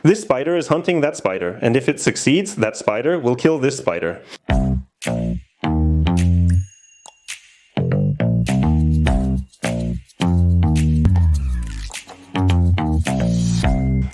This spider is hunting that spider, and if it succeeds, that spider will kill this spider.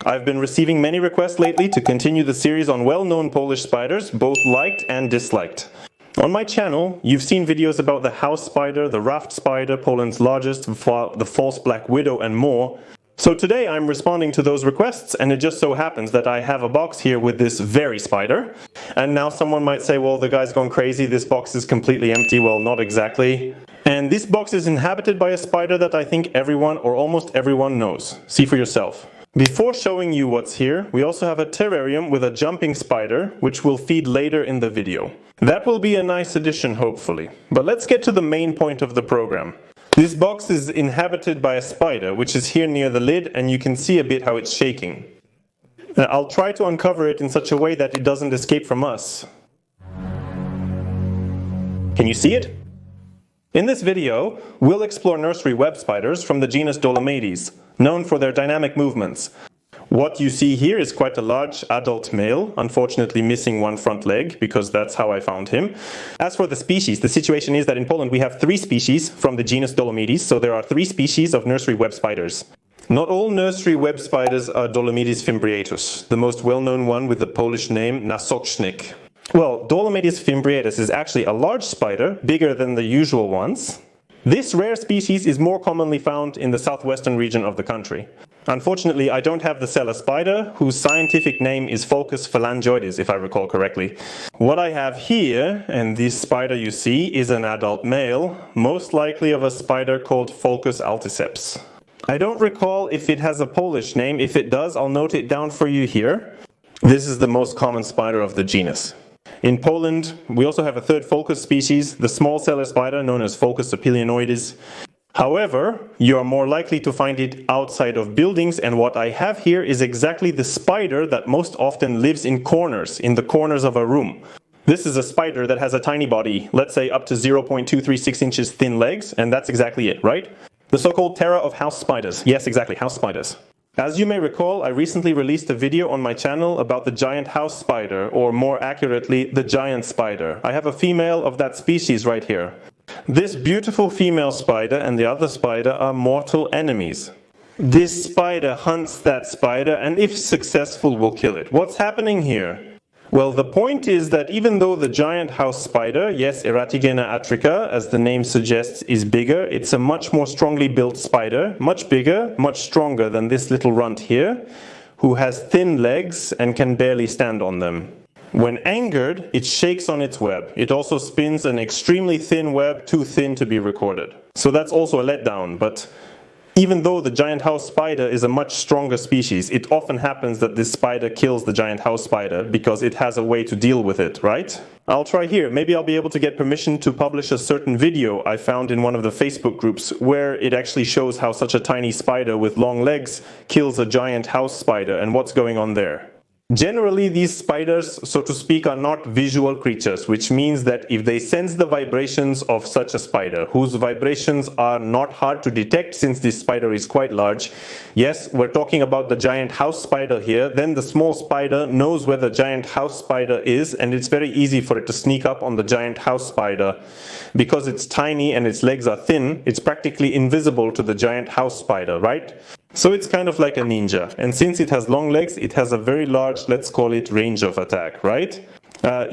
I've been receiving many requests lately to continue the series on well-known Polish spiders, both liked and disliked. On my channel, you've seen videos about the house spider, the raft spider, Poland's largest, the false black widow, and more. So today I'm responding to those requests, and it just so happens that I have a box here with this very spider. And now someone might say, well, the guy's gone crazy, this box is completely empty. Well, not exactly. And this box is inhabited by a spider that I think everyone or almost everyone knows. See for yourself. Before showing you what's here, we also have a terrarium with a jumping spider, which we'll feed later in the video. That will be a nice addition, hopefully. But let's get to the main point of the program. This box is inhabited by a spider, which is here near the lid, and you can see a bit how it's shaking. I'll try to uncover it in such a way that it doesn't escape from us. Can you see it? In this video, we'll explore nursery web spiders from the genus Dolomedes, known for their dynamic movements. What you see here is quite a large adult male, unfortunately missing one front leg, because that's how I found him. As for the species, the situation is that in Poland we have 3 species from the genus Dolomedes, so there are 3 species of nursery web spiders. Not all nursery web spiders are Dolomedes fimbriatus, the most well-known one with the Polish name Nasocznik. Well, Dolomedes fimbriatus is actually a large spider, bigger than the usual ones. This rare species is more commonly found in the southwestern region of the country. Unfortunately, I don't have the Cellar spider, whose scientific name is Pholcus phalangioides, if I recall correctly. What I have here, and this spider you see, is an adult male, most likely of a spider called Pholcus alticeps. I don't recall if it has a Polish name. If it does, I'll note it down for you here. This is the most common spider of the genus. In Poland, we also have a third Pholcus species, the small cellar spider known as Pholcus opilionoides. However, you are more likely to find it outside of buildings, and what I have here is exactly the spider that most often lives in corners, in the corners of a room. This is a spider that has a tiny body, let's say up to 0.236 inches thin legs, and that's exactly it, right? The so-called terror of house spiders. Yes, exactly, house spiders. As you may recall, I recently released a video on my channel about the giant house spider, or more accurately, the giant spider. I have a female of that species right here. This beautiful female spider and the other spider are mortal enemies. This spider hunts that spider, and if successful, will kill it. What's happening here? Well, the point is that even though the giant house spider, yes, Eratigena atrica, as the name suggests, is bigger, it's a much more strongly built spider, much bigger, much stronger than this little runt here, who has thin legs and can barely stand on them. When angered, it shakes on its web. It also spins an extremely thin web, too thin to be recorded. So that's also a letdown, but even though the giant house spider is a much stronger species, it often happens that this spider kills the giant house spider because it has a way to deal with it, right? I'll try here. Maybe I'll be able to get permission to publish a certain video I found in one of the Facebook groups where it actually shows how such a tiny spider with long legs kills a giant house spider and what's going on there. Generally, these spiders, so to speak, are not visual creatures, which means that if they sense the vibrations of such a spider, whose vibrations are not hard to detect since this spider is quite large, yes, we're talking about the giant house spider here, then the small spider knows where the giant house spider is, and it's very easy for it to sneak up on the giant house spider. Because it's tiny and its legs are thin, it's practically invisible to the giant house spider, right? So it's kind of like a ninja, and since it has long legs, it has a very large, let's call it, range of attack, right?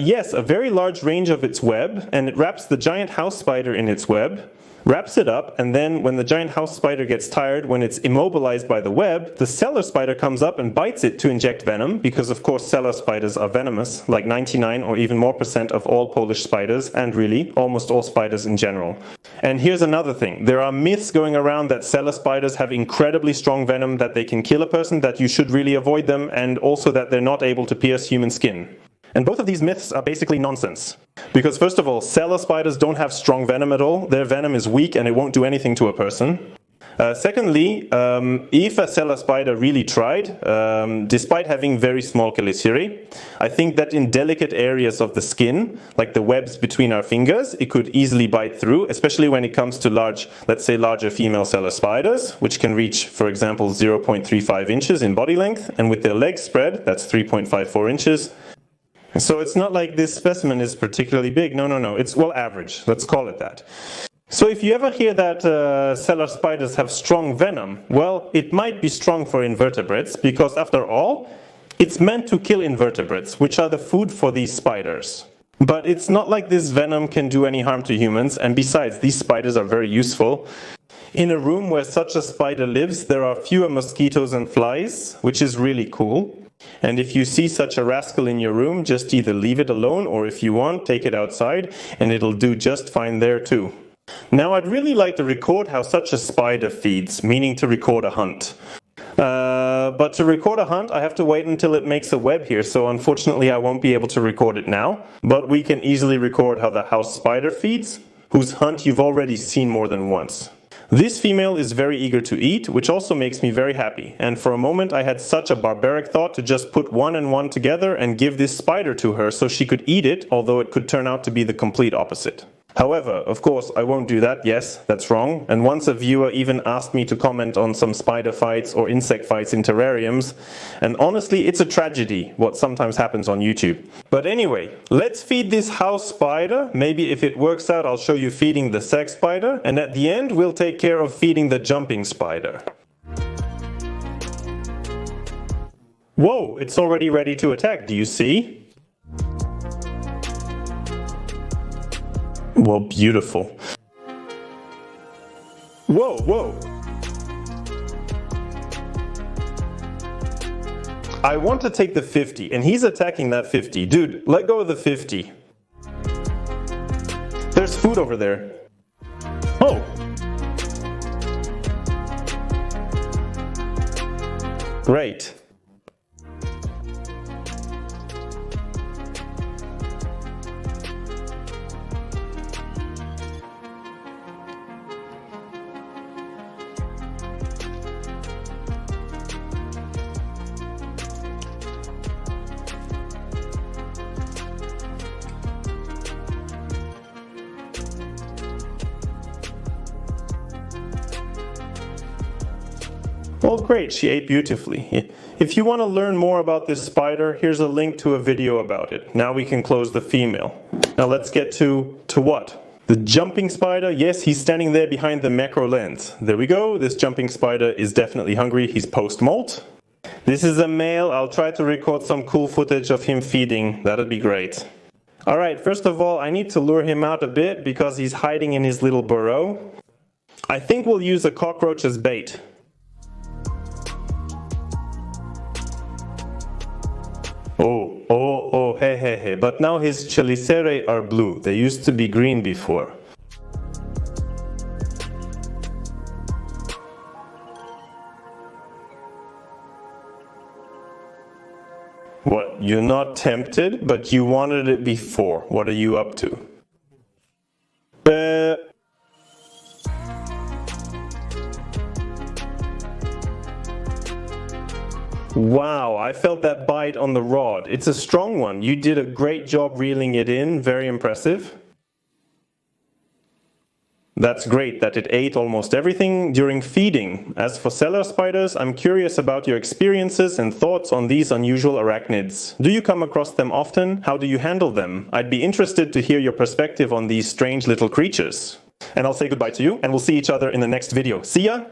Yes, a very large range of its web, and it wraps the giant house spider in its web, wraps it up, and then when the giant house spider gets tired, when it's immobilized by the web, the cellar spider comes up and bites it to inject venom, because of course cellar spiders are venomous, like 99 or even more % of all Polish spiders, and really, almost all spiders in general. And here's another thing. There are myths going around that cellar spiders have incredibly strong venom, that they can kill a person, that you should really avoid them, and also that they're not able to pierce human skin. And both of these myths are basically nonsense. Because first of all, cellar spiders don't have strong venom at all. Their venom is weak and it won't do anything to a person. Secondly, if a cellar spider really tried, despite having very small chelicerae, I think that in delicate areas of the skin, like the webs between our fingers, it could easily bite through, especially when it comes to large, let's say larger female cellar spiders, which can reach, for example, 0.35 inches in body length, and with their legs spread, that's 3.54 inches. So it's not like this specimen is particularly big. No. It's, well, average. Let's call it that. So if you ever hear that cellar spiders have strong venom, well, it might be strong for invertebrates, because after all, it's meant to kill invertebrates, which are the food for these spiders. But it's not like this venom can do any harm to humans, and besides, these spiders are very useful. In a room where such a spider lives, there are fewer mosquitoes and flies, which is really cool. And if you see such a rascal in your room, just either leave it alone, or if you want, take it outside, and it'll do just fine there too. Now I'd really like to record how such a spider feeds, meaning to record a hunt. But to record a hunt I have to wait until it makes a web here, so unfortunately I won't be able to record it now. But we can easily record how the house spider feeds, whose hunt you've already seen more than once. This female is very eager to eat, which also makes me very happy, and for a moment I had such a barbaric thought to just put one and one together and give this spider to her so she could eat it, although it could turn out to be the complete opposite. However, of course, I won't do that. Yes, that's wrong. And once a viewer even asked me to comment on some spider fights or insect fights in terrariums. And honestly, it's a tragedy what sometimes happens on YouTube. But anyway, let's feed this house spider. Maybe if it works out, I'll show you feeding the sex spider. And at the end, we'll take care of feeding the jumping spider. Whoa, it's already ready to attack. Do you see? Well, beautiful. Whoa. I want to take the 50, and he's attacking that 50. Dude, let go of the 50. There's food over there. Oh. Great. Well, great, she ate beautifully. If you want to learn more about this spider, here's a link to a video about it. Now we can close the female. Now let's get to what? The jumping spider, yes, he's standing there behind the macro lens. There we go, this jumping spider is definitely hungry, he's post-molt. This is a male, I'll try to record some cool footage of him feeding, that'd be great. Alright, first of all, I need to lure him out a bit because he's hiding in his little burrow. I think we'll use a cockroach as bait. Oh, hey, but now his chelicerae are blue. They used to be green before. What, you're not tempted, but you wanted it before. What are you up to? Wow, I felt that bite on the rod. It's a strong one. You did a great job reeling it in. Very impressive. That's great that it ate almost everything during feeding. As for cellar spiders, I'm curious about your experiences and thoughts on these unusual arachnids. Do you come across them often? How do you handle them? I'd be interested to hear your perspective on these strange little creatures. And I'll say goodbye to you, and we'll see each other in the next video. See ya!